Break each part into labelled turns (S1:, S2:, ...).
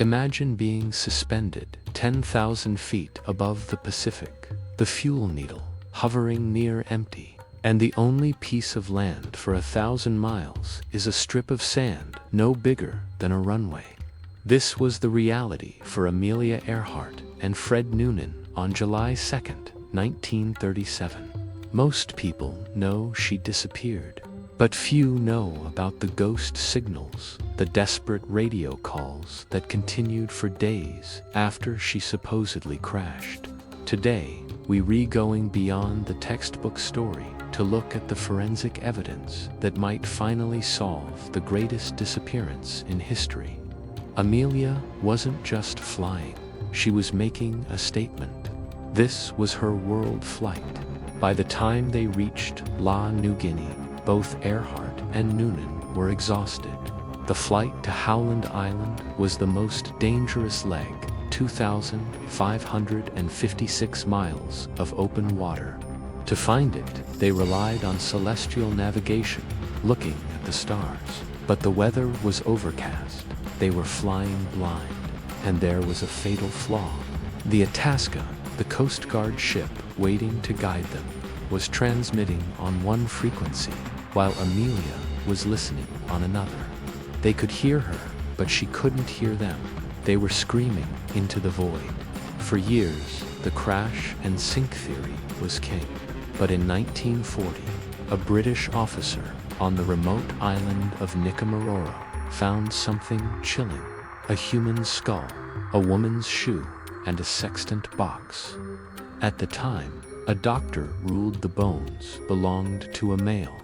S1: Imagine being suspended 10,000 feet above the Pacific, the fuel needle hovering near empty, and the only piece of land for 1,000 miles is a strip of sand no bigger than a runway. This was the reality for Amelia Earhart and Fred Noonan on July 2, 1937. Most people know she disappeared, but few know about the ghost signals, the desperate radio calls that continued for days after she supposedly crashed. Today, we're going beyond the textbook story to look at the forensic evidence that might finally solve the greatest disappearance in history. Amelia wasn't just flying, she was making a statement. This was her world flight. By the time they reached New Guinea, both Earhart and Noonan were exhausted. The flight to Howland Island was the most dangerous leg, 2,556 miles of open water. To find it, they relied on celestial navigation, looking at the stars. But the weather was overcast, they were flying blind, and there was a fatal flaw. The Itasca, the Coast Guard ship waiting to guide them, was transmitting on one frequency, while Amelia was listening on another. They could hear her, but she couldn't hear them. They were screaming into the void. For years, the crash and sink theory was king. But in 1940, a British officer on the remote island of Nikumaroro found something chilling: a human skull, a woman's shoe, and a sextant box. At the time, a doctor ruled the bones belonged to a male.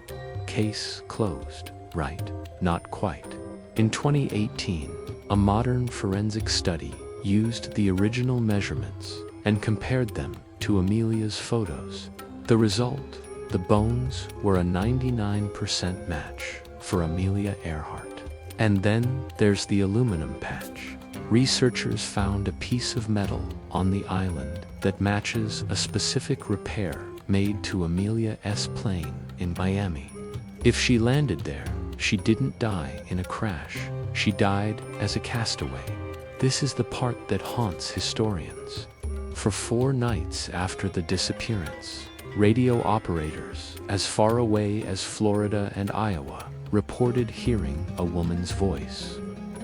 S1: Case closed, right? Not quite. In 2018, a modern forensic study used the original measurements and compared them to Amelia's photos. The result: the bones were a 99% match for Amelia Earhart. And then there's the aluminum patch. Researchers found a piece of metal on the island that matches a specific repair made to Amelia's plane in Miami. If she landed there, she didn't die in a crash. She died as a castaway. This is the part that haunts historians. For 4 nights after the disappearance, radio operators as far away as Florida and Iowa reported hearing a woman's voice.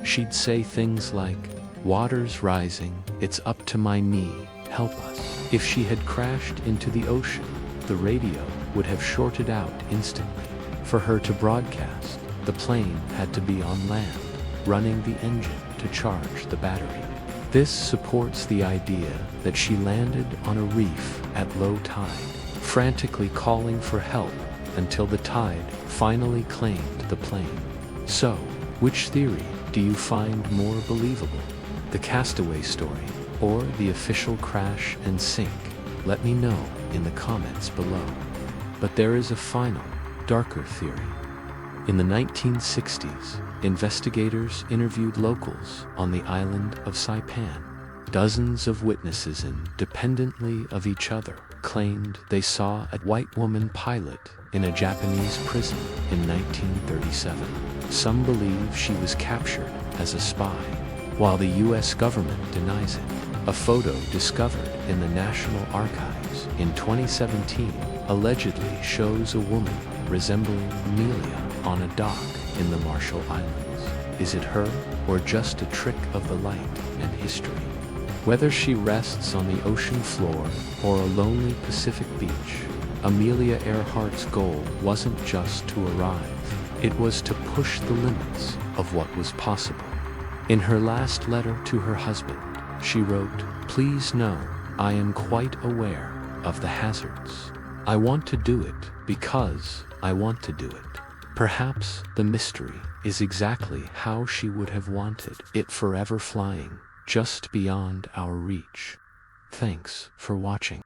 S1: She'd say things like, "Water's rising, it's up to my knee, help us." If she had crashed into the ocean, the radio would have shorted out instantly. For her to broadcast, the plane had to be on land, running the engine to charge the battery. This supports the idea that she landed on a reef at low tide, frantically calling for help until the tide finally claimed the plane. So, which theory do you find more believable? The castaway story, or the official crash and sink? Let me know in the comments below. But there is a final, darker theory. In the 1960s, investigators interviewed locals on the island of Saipan. Dozens of witnesses, independently of each other, claimed they saw a white woman pilot in a Japanese prison in 1937. Some believe she was captured as a spy, while the US government denies it. A photo discovered in the National Archives in 2017 allegedly shows a woman resembling Amelia on a dock in the Marshall Islands. Is it her, or just a trick of the light and history? Whether she rests on the ocean floor or a lonely Pacific beach, Amelia Earhart's goal wasn't just to arrive, it was to push the limits of what was possible. In her last letter to her husband, she wrote, "Please know, I am quite aware of the hazards. I want to do it because I want to do it." Perhaps the mystery is exactly how she would have wanted it, forever flying just beyond our reach. Thanks for watching.